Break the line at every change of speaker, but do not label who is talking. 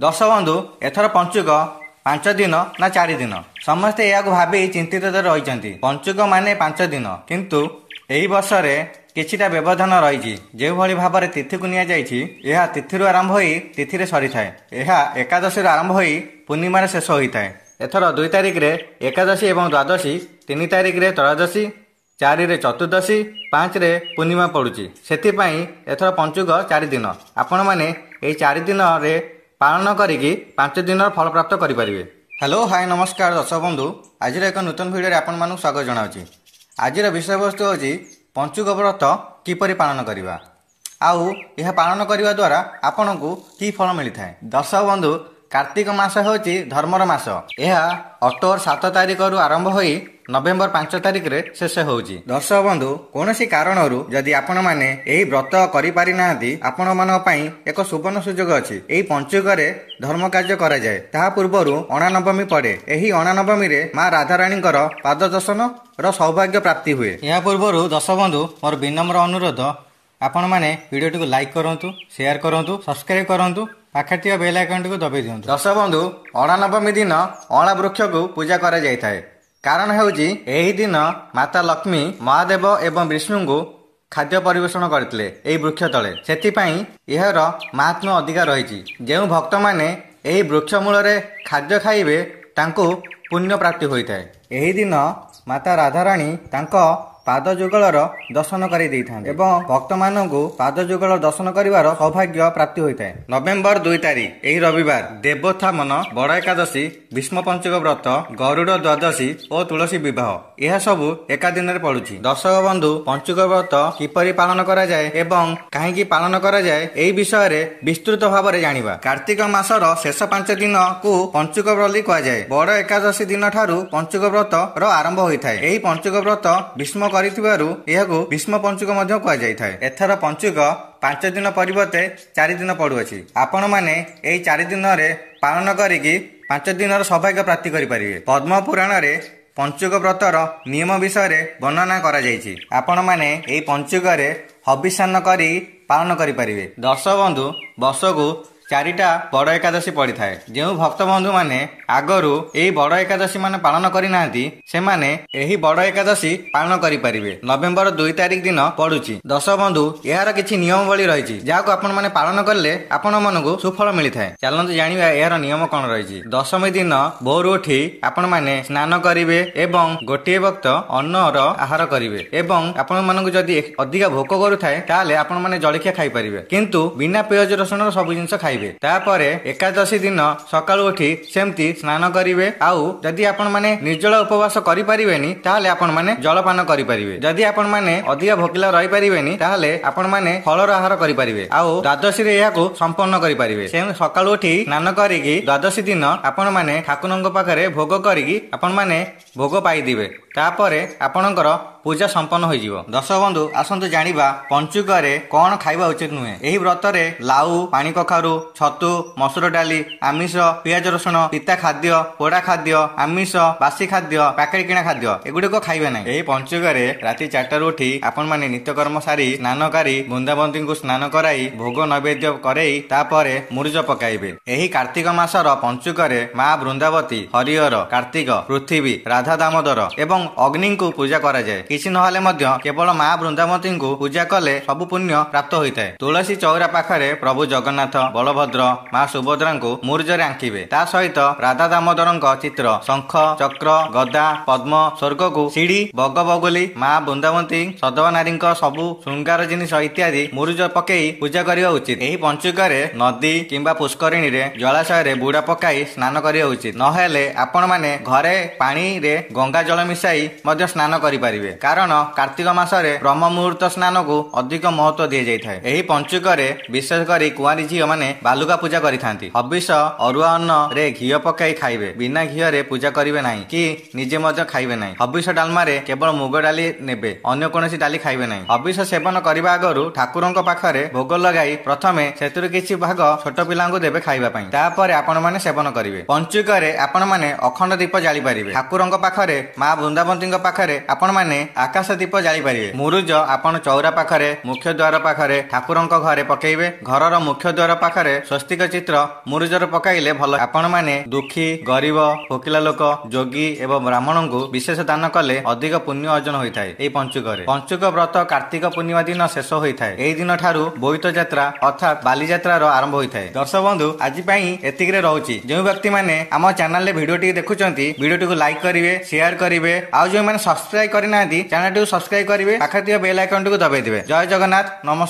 दश बंधु एथर पंचुक 5 दिन ना 4 दिन समस्ते यह भावी चिंतित रही। पंचुक माने 5 दिन किंतु एही वर्ष किछिटा व्यवधान रही। जो भली भाव में तिथि को निया तिथि आरंभ हो तिथि सरी थाए। यह एकादशी आरंभ हो पूर्णिमार शेष होता है। एथर 2 तारिख रे एकादशी एवं द्वादशी, 3 तारिख रे त्रयोदशी, 4 रे चतुर्दशी, 5 रे पूर्णिमा पड़ुची। सेथिपाई एथर पंचुक 4 दिन। आपण माने एही 4 दिन रे पालन करिकी 5 दिन फल प्राप्त करें। हेलो हाय नमस्कार दर्शक बंधु, आज एक नूतन भिडियो आपण मानक स्वागत जनावि। आज विषय वस्तु होची पंचुक व्रत किपरि पालन करवा, आउ यह पालन करने द्वारा आपन को की फल मिलता है। दर्शक बंधु, कार्तिक मास होची धर्मर मास। यह अक्टोबर 7 तारिख रु आरंभ हो नवेम्बर 5 तारिख रे शेष होची। दर्शक बंधु, कौन सी कारणरू जदि आपण माने एही व्रत करि पारि नाहंती, आपण मन पई एक सुवर्ण सुजोग अछि। एही पंचुक रे धर्म कार्य करा जाय। ता पूर्वरु अणा नवमी पड़े। एही अणा नवमी रे मां राधा रानीकर पाद दर्शन रो सौभाग्य प्राप्ति हुए। या पूर्वरु दर्शक बंधु, मोर विनम्र अनुरोध आपण माने वीडियो को लाइक करंतु, शेयर करंतु, सब्सक्राइब करंतु, पाखे बेल आइकन को दबाई दियंतु। दर्शक बंधु, अणा नवमी दिन अणा वृक्ष को पूजा करा जाय थाए। कारण हेउची एही दिन माता लक्ष्मी महादेव एवं विष्णु को खाद्य परिवेषण करथिले एही वृक्ष तले। सेथिपाई एहर महात्म्य अधिकार रहिछि। जेउ भक्त माने एही वृक्ष मूल रे खाद्य खाइबे तांको पुण्य प्राप्ति होइताए। एही दिन माता राधा रानी तांको पाद जुगलर दर्शन कर एवं भक्त मानू पाद जुगल दर्शन करिवार सौभाग्य प्राप्ति होता है। नवेम्बर 2 तारिख यही रविवार देवोत्थान, बड़ एकादशी, भीष्म पंचुक व्रत, गरुड़ द्वादशी और तुलसी विवाह यह सबू एका दिन में पड़ुछि। दर्शक बंधु, पंचुक व्रत किपरि पालन करा जाए एवं कहीं पालन करा जाए एही विषय रे विस्तृत भाव में जानिबा। कार्तिक मासर शेष 5 दिन को पंचुक व्रत कहा जाए। बड़ एकादशी दिन ठारू पंचुक व्रत आरंभ होता है। यही पंचुक व्रत भीष्म भीष्म पंचुक कहुए। एथर पंचुक 5 दिन परिवर्ते 4 दिन पड़ुअछि। आपण माने एही 4 दिन रे पालन करिकी 5 दिन सौभाग्य प्राप्ति करें। पद्म पुराण रे पंचुक व्रतर नियम विषय वर्णना करा जायछि। आपण माने एही पंचुक रे हविषान्न करी पालन करें। दर्शक बंधु, वर्षकू 4टा बड़ एकादशी पड़ी थाए। जो भक्त बंधु माने आगरू यही बड़ एकादशी माने पालन करि नाहंती, से माने एही बड़ एकादशी पालन करि परिबे। नवेम्बर 2 तारिख दिन पड़ुछि। दर्शक बंधु, यार किछि नियमावली रहिछि जाको आपण माने पालन करले आपण मनकु सुफल मिलिथाए। चलंतु जानिबा यार नियम कोन रहिछि। दशमी दिन भोर उठी आपण माने स्नान करिवे एवं गोटे वक्त अन्नर आहार करिवे एवं आपण मनकु जदि अधिक भोक करूथाए ताले आपण माने जळखिया खाइ परिबे, किंतु बिना पियाज रसुन सब जिंस खाइ। तापरे एकादशी दिन सकाळु उठी सेमती स्नान करिवे। आउ जदि आपण माने निर्जल उपवास करि परिबेनी ताहाले आपण माने जलपान करि परिबे। जदि आपण माने अधिक भोकिला रहि परिबेनी ताहाले आपण माने फलर आहार करि परिबे। आउ द्वादशी रे याकू संपन्न करि परिबे। सेम सकाळु उठी स्नान करिकी द्वादशी दिन आपण माने ठाकुरंक पाखरे भोग करिकी आपण माने भोग पाई दिबे। तापरे आपणकर पूजा संपन्न हो जिवो। दर्शक बंधु, आसंतु जानिबा पंचुक रे कोन खाइबा उचित नुहे। एही व्रत रे लाउ, पानी कखारु, छतु, मसूर डाली, आमिष, पियाज रसुण, पिता खाद्य, पोड़ा खाद्य, आमिष, बासी खाद्य, पैकेट किणा खाद्य एगुड़िक खाइबे नहीं। एही पंचुक रे राति 4 उठी आपण माने नित्यकर्म सारी स्नान करी बृंदावती को स्नान कराई भोग नैवेद्य करई तापरे मुरुज पकाइबे। एही कार्तिक मासर पंचुक रे मां बृंदावती, हरिहर, कार्तिक, पृथ्वी, राधा दामोदर एवं अग्नि को पूजा करा जाए। किछि नहले मध्य केवल मां बृंदावती को पूजा कले सब पुण्य प्राप्त होता है। तुलसी चौरा पाखरे प्रभु जगन्नाथ, बलभद्र, मां सुभद्रा को मुरुजरे आंकिबे। ता सहित राधा दामोदरଙ୍କ चित्र, शंख, चक्र, गदा, पद्म, स्वर्ग को सीढ़ी, बग बगुली, मां बृंदावती, सधवा नारी सबु श्रृंगार जिनिस इत्यादि मुरुज पकई पूजा करवा उचित। एही पंचुक रे नदी किंबा पुष्करिणी रे जलाशय रे बुड़ा पकाई स्नान करवा उचित। नहेले आपण माने घरे पानी रे गंगा जल मिसाई मध्य स्नान करि परिबे। कारण कार्तिक मासरे ब्रह्म मुहूर्त स्नान को अधिक महत्व दिया जाइଥାଏ। एही पंचुक रे विशेष करी कुआरी झियो माने बालुका पूजा करिथांती। हविष अरुआ अन्न रे घियो पकाई खाइबे। बिना घियो रे पूजा करिवे नाही कि निजे मध्य खाइबे नाही। हविष डालमा रे केवल मुग डाली नेबे, अन्य कोनोसी डाली खाइबे नाही। हविष सेवन करिबा आगरु ठाकुरंक पाखरे भोग लगाई प्रथमे सेतुर किछि भाग छोट पिलांकु देबे खाइबा पई। तापरे आपण माने सेवन करिवे। पंचुक रे आपण माने अखंड दीप जाली परिबे। ठाकुरंक पाखरे मां ବୃନ୍ଦାବତୀଙ୍କ ପାଖରେ ଆପଣ ମାନେ ଆକାଶ ଦୀପ ଜାଳିପାରିବେ। ମୁରୁଜ ଆପଣ ଚଉରା ପାଖରେ, ମୁଖ୍ୟ ଦ୍ୱାର ପାଖରେ, ଠାକୁରଙ୍କ ଘରେ ପକେଇବେ। ଘରର ମୁଖ୍ୟ ଦ୍ୱାର ପାଖରେ ସ୍ୱସ୍ତିକ ଚିତ୍ର ମୁରୁଜରେ ପକାଇଲେ ଭଲ। ଆପଣ ମାନେ ଦୁଃଖୀ, ଗରିବ, ଭୋକିଲା ଲୋକ, ଯୋଗୀ ଏବଂ ବ୍ରାହ୍ମଣଙ୍କୁ ବିଶେଷ ଦାନ କଲେ ଅଧିକ ପୁଣ୍ୟ ଅର୍ଜନ ହୋଇଥାଏ। ଏହି ପଞ୍ଚୁକରେ ପଞ୍ଚୁକ ବ୍ରତ କାର୍ତ୍ତିକ ପୂର୍ଣ୍ଣିମା ଦିନ ଶେଷ ହୋଇଥାଏ। ଏହି ଦିନ ଠାରୁ ବୋଇତ ଯାତ୍ରା ଅର୍ଥାତ୍ ବାଲିଯାତ୍ରାର ଆରମ୍ଭ ହୋଇଥାଏ। ଦର୍ଶକ ବନ୍ଧୁ ଆଜି ପାଇଁ ଏତିକିରେ ରହୁଛି। ଯେଉଁ ବ୍ୟକ୍ତିମାନେ ଆମ ଚ୍ୟାନେଲରେ ଭିଡ଼ିଓଟି ଦେଖୁଛନ୍ତି ଭିଡ଼ିଓଟିକୁ ଲାଇକ୍ କରିବେ, ସେୟାର କରିବେ, ଆଉ ଯେଉଁମାନେ ସବସ୍କ୍ରାଇବ କରିନାହାନ୍ତି ଚ୍ୟାନେଲଟିକୁ ସବସ୍କ୍ରାଇବ କରିବେ, ପାଖରେ ଥିବା ବେଲ୍ ଆଇକନଟିକୁ ଦବାଇ ଦେବେ। ଜୟ ଜଗନ୍ନାଥ, ନମସ୍କାର।